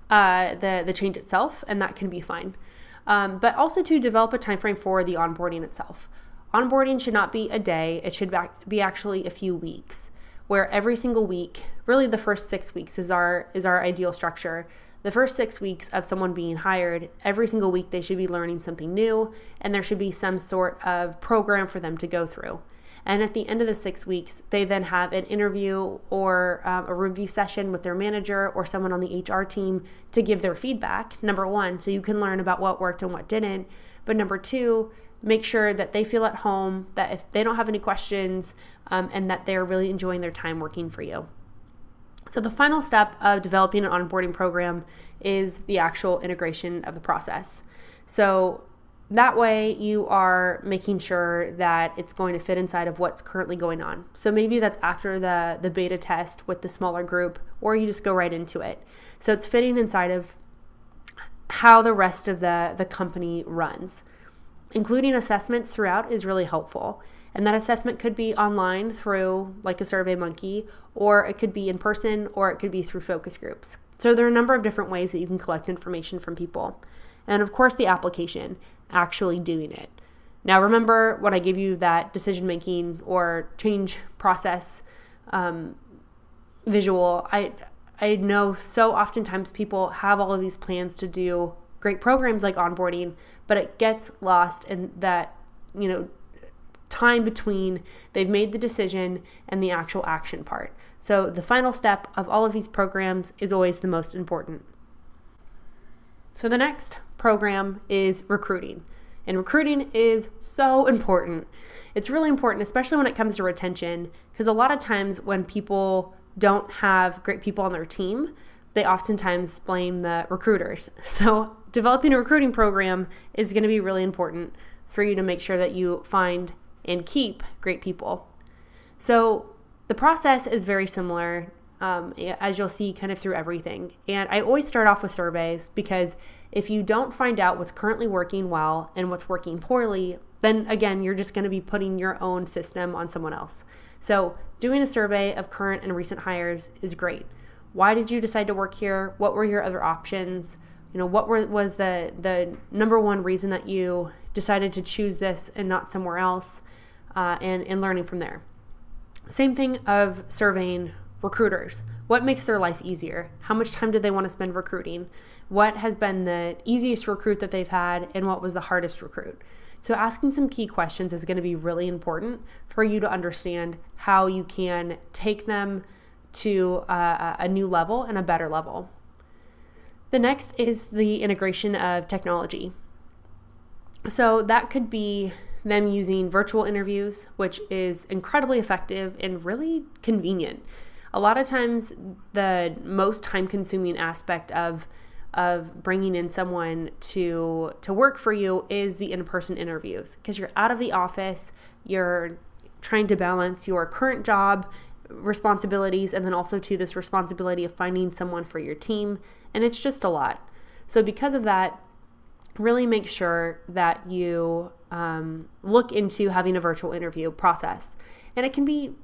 the change itself, and that can be fine. But also to develop a time frame for the onboarding itself. Onboarding should not be a day. It should be actually a few weeks, where every single week, really the first 6 weeks is our ideal structure. The first 6 weeks of someone being hired, every single week they should be learning something new, and there should be some sort of program for them to go through. And at the end of the 6 weeks, they then have an interview or a review session with their manager or someone on the HR team to give their feedback, number one, so you can learn about what worked and what didn't. But number two, make sure that they feel at home, that if they don't have any questions, and that they're really enjoying their time working for you. So the final step of developing an onboarding program is the actual integration of the process. So that way you are making sure that it's going to fit inside of what's currently going on. So maybe that's after the beta test with the smaller group, or you just go right into it. So it's fitting inside of how the rest of the company runs. Including assessments throughout is really helpful. And that assessment could be online through like a SurveyMonkey, or it could be in person, or it could be through focus groups. So there are a number of different ways that you can collect information from people. And of course, the application, actually doing it. Now, remember when I gave you that decision-making or change process visual, I know so oftentimes people have all of these plans to do great programs like onboarding, but it gets lost in that, time between they've made the decision and the actual action part. So the final step of all of these programs is always the most important. So the next program is recruiting. And recruiting is so important. It's really important, especially when it comes to retention, because a lot of times when people don't have great people on their team, they oftentimes blame the recruiters. So developing a recruiting program is going to be really important for you to make sure that you find and keep great people. So the process is very similar, as you'll see kind of through everything. And I always start off with surveys, because if you don't find out what's currently working well and what's working poorly, then again, you're just going to be putting your own system on someone else. So doing a survey of current and recent hires is great. Why did you decide to work here? What were your other options? What was the number one reason that you decided to choose this and not somewhere else, and learning from there. Same thing of surveying recruiters. What makes their life easier? How much time do they want to spend recruiting? What has been the easiest recruit that they've had, and what was the hardest recruit? So asking some key questions is going to be really important for you to understand how you can take them to a new level and a better level. The next is the integration of technology. So that could be them using virtual interviews, which is incredibly effective and really convenient. A lot of times the most time-consuming aspect of bringing in someone to work for you is the in-person interviews, because you're out of the office, you're trying to balance your current job responsibilities and then also to this responsibility of finding someone for your team, and it's just a lot. So because of that, really make sure that you look into having a virtual interview process. And it can be,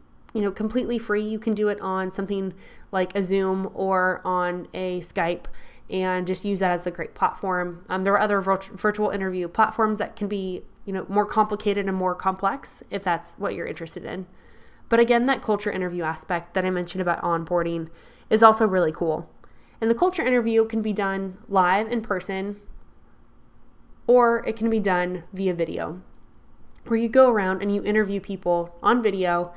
completely free. You can do it on something like a Zoom or on a Skype and just use that as a great platform. There are other virtual interview platforms that can be, more complicated and more complex if that's what you're interested in. But again, that culture interview aspect that I mentioned about onboarding is also really cool. And the culture interview can be done live in person, or it can be done via video, where you go around and you interview people on video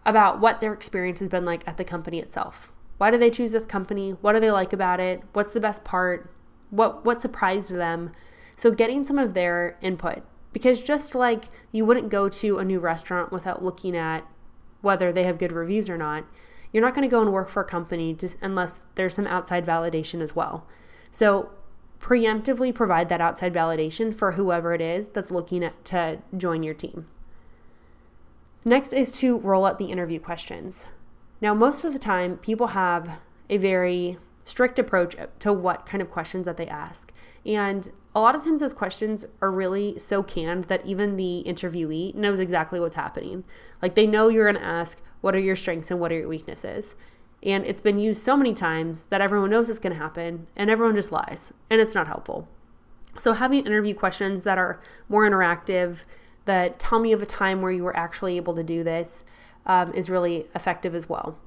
about what their experience has been like at the company itself. Why do they choose this company? What do they like about it? What's the best part? What surprised them? So getting some of their input, because just like you wouldn't go to a new restaurant without looking at whether they have good reviews or not, you're not going to go and work for a company just unless there's some outside validation as well. So preemptively provide that outside validation for whoever it is that's looking to join your team. Next is to roll out the interview questions. Now, most of the time, people have a very strict approach to what kind of questions that they ask. And a lot of times those questions are really so canned that even the interviewee knows exactly what's happening. Like, they know you're going to ask, what are your strengths and what are your weaknesses? And it's been used so many times that everyone knows it's going to happen, and everyone just lies, and it's not helpful. So having interview questions that are more interactive, that tell me of a time where you were actually able to do this, is really effective as well.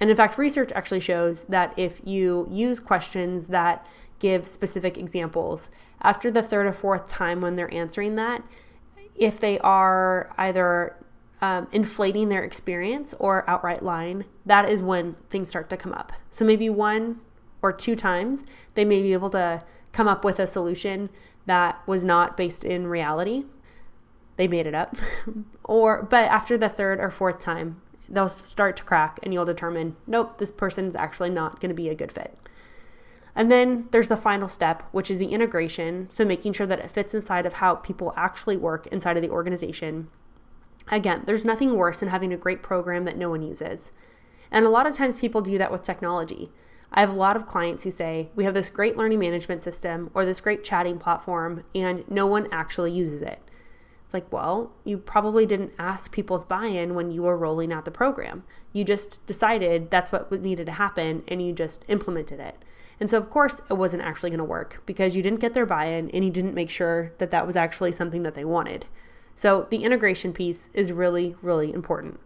And in fact, research actually shows that if you use questions that give specific examples, after the third or fourth time when they're answering that, if they are either inflating their experience or outright lying, that is when things start to come up. So maybe 1 or 2 times, they may be able to come up with a solution that was not based in reality. They made it up. But after the third or fourth time, they'll start to crack and you'll determine, nope, this person's actually not going to be a good fit. And then there's the final step, which is the integration. So making sure that it fits inside of how people actually work inside of the organization. Again, there's nothing worse than having a great program that no one uses. And a lot of times people do that with technology. I have a lot of clients who say, we have this great learning management system or this great chatting platform, and no one actually uses it. It's like, well, you probably didn't ask people's buy-in when you were rolling out the program. You just decided that's what needed to happen, and you just implemented it. And so, of course, it wasn't actually going to work because you didn't get their buy-in and you didn't make sure that that was actually something that they wanted. So the integration piece is really, really important.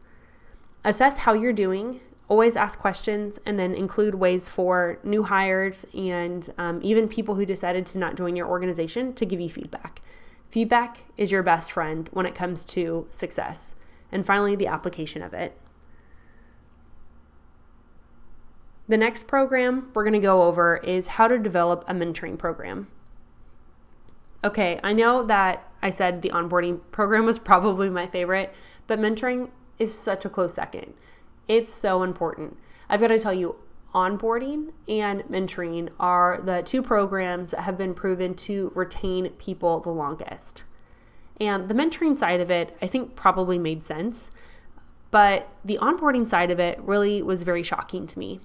Assess how you're doing. Always ask questions, and then include ways for new hires and even people who decided to not join your organization to give you feedback. Feedback is your best friend when it comes to success. And finally, the application of it. The next program we're going to go over is how to develop a mentoring program. Okay, I know that I said the onboarding program was probably my favorite, but mentoring is such a close second. It's so important. I've got to tell you, onboarding and mentoring are the two programs that have been proven to retain people the longest. And the mentoring side of it, I think, probably made sense, but the onboarding side of it really was very shocking to me.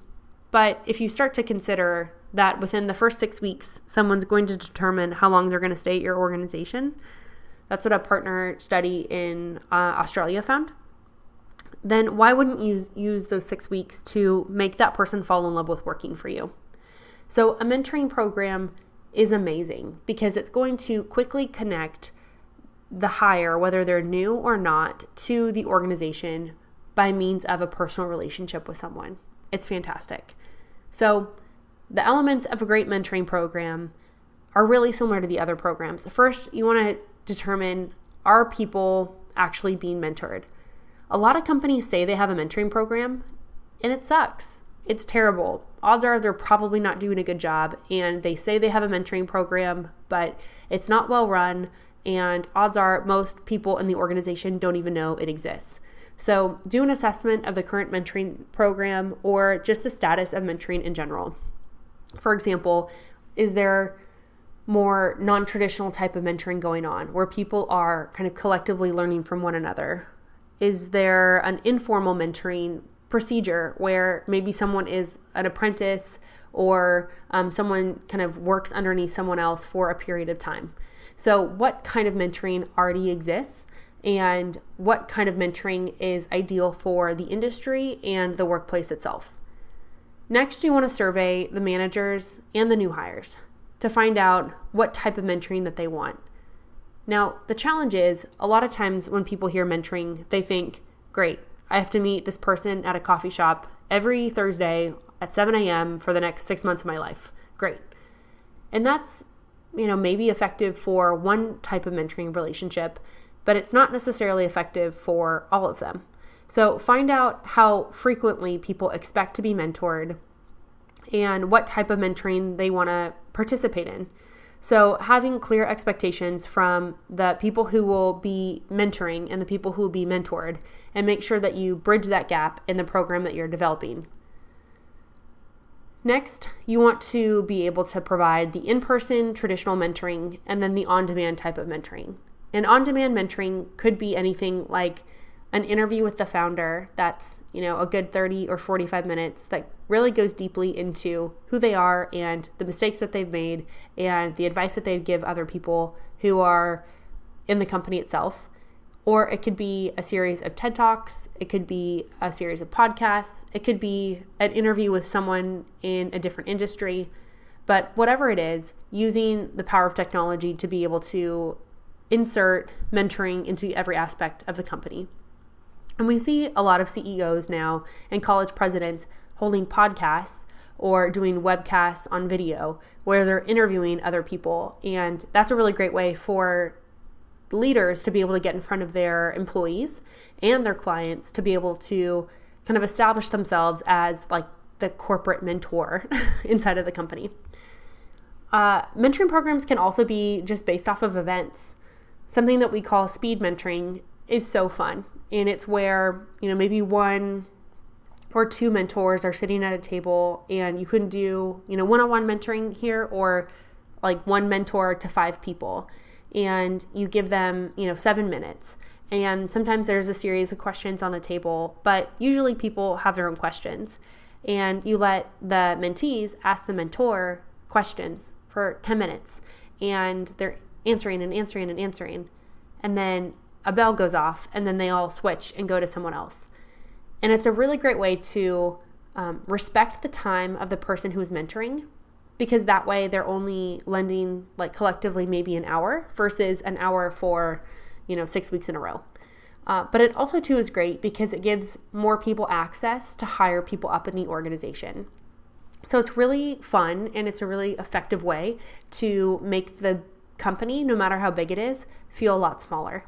But if you start to consider that within the first 6 weeks, someone's going to determine how long they're going to stay at your organization, that's what a partner study in Australia found, then why wouldn't you use those 6 weeks to make that person fall in love with working for you? So a mentoring program is amazing because it's going to quickly connect the hire, whether they're new or not, to the organization by means of a personal relationship with someone. It's fantastic. So the elements of a great mentoring program are really similar to the other programs. First, you want to determine, are people actually being mentored? A lot of companies say they have a mentoring program, and it sucks. It's terrible. Odds are they're probably not doing a good job, and they say they have a mentoring program, but it's not well run, and odds are most people in the organization don't even know it exists. So do an assessment of the current mentoring program or just the status of mentoring in general. For example, is there more non-traditional type of mentoring going on where people are kind of collectively learning from one another? Is there an informal mentoring procedure where maybe someone is an apprentice or someone kind of works underneath someone else for a period of time? So what kind of mentoring already exists and what kind of mentoring is ideal for the industry and the workplace itself? Next, you want to survey the managers and the new hires to find out what type of mentoring that they want. Now, the challenge is a lot of times when people hear mentoring, they think, great, I have to meet this person at a coffee shop every Thursday at 7 a.m. for the next 6 months of my life. Great. And that's, maybe effective for one type of mentoring relationship, but it's not necessarily effective for all of them. So find out how frequently people expect to be mentored and what type of mentoring they want to participate in. So having clear expectations from the people who will be mentoring and the people who will be mentored, and make sure that you bridge that gap in the program that you're developing. Next, you want to be able to provide the in-person traditional mentoring and then the on-demand type of mentoring. And on-demand mentoring could be anything like an interview with the founder that's, a good 30 or 45 minutes that really goes deeply into who they are and the mistakes that they've made and the advice that they'd give other people who are in the company itself. Or it could be a series of TED Talks. It could be a series of podcasts. It could be an interview with someone in a different industry. But whatever it is, using the power of technology to be able to insert mentoring into every aspect of the company. And we see a lot of CEOs now and college presidents holding podcasts or doing webcasts on video where they're interviewing other people. And that's a really great way for leaders to be able to get in front of their employees and their clients to be able to kind of establish themselves as like the corporate mentor inside of the company. Mentoring programs can also be just based off of events. Something that we call speed mentoring is so fun. And it's where, maybe one or two mentors are sitting at a table and you can do, one-on-one mentoring here or like one mentor to 5 people. And you give them, 7 minutes. And sometimes there's a series of questions on the table, but usually people have their own questions. and you let the mentees ask the mentor questions for 10 minutes, and they're answering and answering and answering. And then a bell goes off, and then they all switch and go to someone else. And it's a really great way to respect the time of the person who is mentoring, because that way they're only lending like collectively maybe an hour versus an hour for 6 weeks in a row. But it also too is great because it gives more people access to hire people up in the organization. So it's really fun, and it's a really effective way to make the company, no matter how big it is, feel a lot smaller.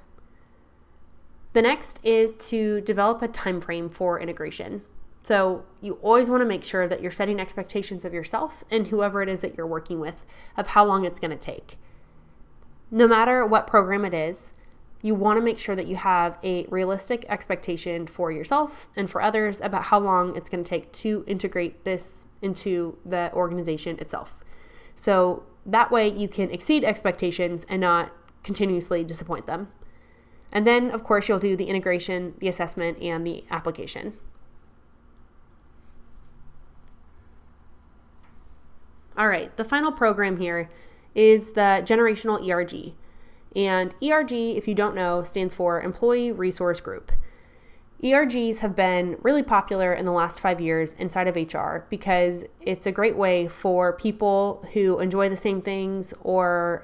The next is to develop a time frame for integration. So you always want to make sure that you're setting expectations of yourself and whoever it is that you're working with of how long it's going to take. No matter what program it is, you want to make sure that you have a realistic expectation for yourself and for others about how long it's going to take to integrate this into the organization itself. So that way you can exceed expectations and not continuously disappoint them. And then, of course, you'll do the integration, the assessment, and the application. All right, the final program here is the generational ERG. And ERG, if you don't know, stands for Employee Resource Group. ERGs have been really popular in the last 5 years inside of HR because it's a great way for people who enjoy the same things or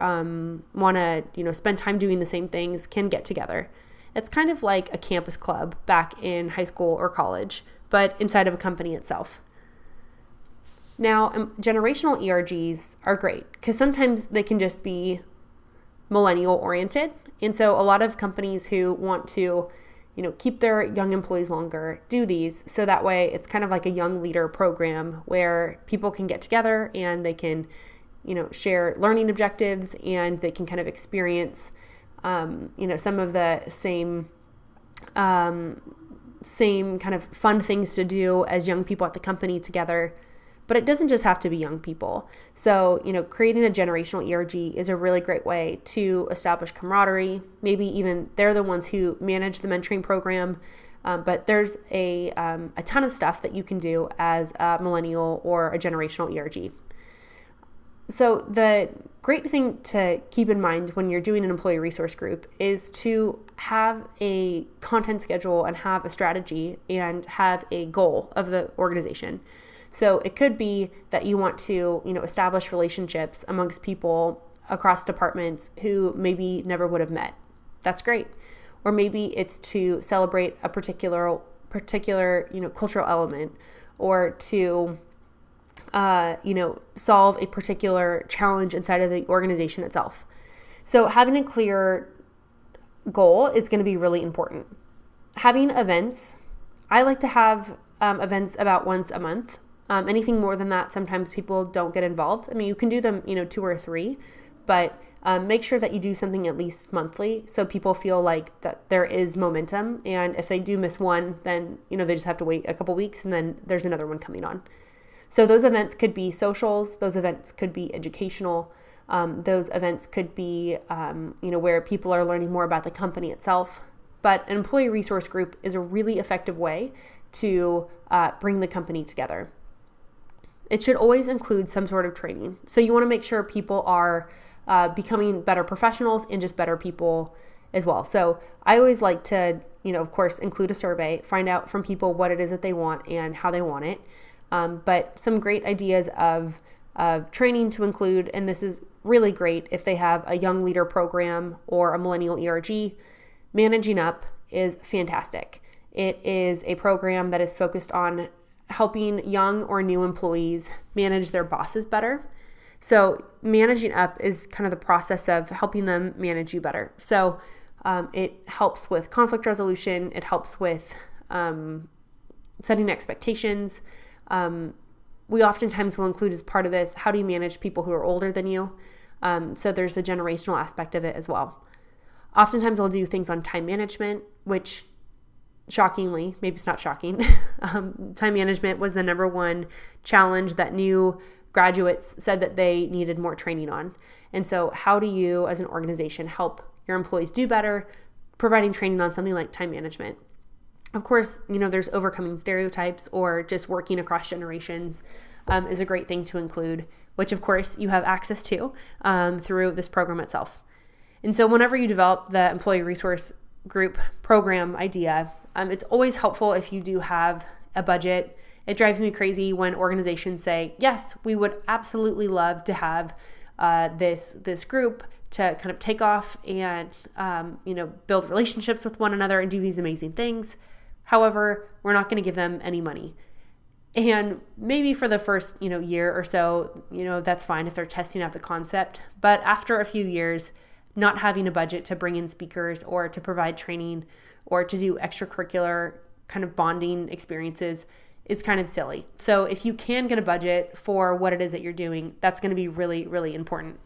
want to, spend time doing the same things can get together. It's kind of like a campus club back in high school or college, but inside of a company itself. Now, generational ERGs are great because sometimes they can just be millennial oriented. And so a lot of companies who want to, keep their young employees longer do these. So that way it's kind of like a young leader program where people can get together and they can, share learning objectives, and they can kind of experience, some of the same kind of fun things to do as young people at the company together. But it doesn't just have to be young people. So, creating a generational ERG is a really great way to establish camaraderie. Maybe even they're the ones who manage the mentoring program. But there's a ton of stuff that you can do as a millennial or a generational ERG. So the great thing to keep in mind when you're doing an employee resource group is to have a content schedule and have a strategy and have a goal of the organization. So it could be that you want to, establish relationships amongst people across departments who maybe never would have met. That's great. Or maybe it's to celebrate a particular, cultural element, or to, solve a particular challenge inside of the organization itself. So having a clear goal is going to be really important. Having events, I like to have events about once a month. Anything more than that, sometimes people don't get involved. I mean, you can do them, 2 or 3, but make sure that you do something at least monthly so people feel like that there is momentum. And if they do miss one, then, they just have to wait a couple weeks and then there's another one coming on. So those events could be socials. Those events could be educational. Those events could be, where people are learning more about the company itself. But an employee resource group is a really effective way to bring the company together. It should always include some sort of training. So you want to make sure people are becoming better professionals and just better people as well. So I always like to, of course, include a survey, find out from people what it is that they want and how they want it. But some great ideas of training to include, and this is really great if they have a young leader program or a millennial ERG, Managing Up is fantastic. It is a program that is focused on helping young or new employees manage their bosses better. So Managing Up is kind of the process of helping them manage you better. So it helps with conflict resolution. It helps with setting expectations. We oftentimes will include as part of this, how do you manage people who are older than you? So there's a generational aspect of it as well. Oftentimes we'll do things on time management, which shockingly, maybe it's not shocking, time management was the number one challenge that new graduates said that they needed more training on. And so how do you as an organization help your employees do better, providing training on something like time management? Of course, there's overcoming stereotypes or just working across generations is a great thing to include, which of course you have access to through this program itself. And so whenever you develop the employee resource group program idea, it's always helpful if you do have a budget. It drives me crazy when organizations say, yes, we would absolutely love to have this group to kind of take off and build relationships with one another and do these amazing things. However, we're not going to give them any money. And maybe for the first year or so, that's fine if they're testing out the concept. But after a few years, not having a budget to bring in speakers or to provide training or to do extracurricular kind of bonding experiences is kind of silly. So if you can get a budget for what it is that you're doing, that's going to be really, really important.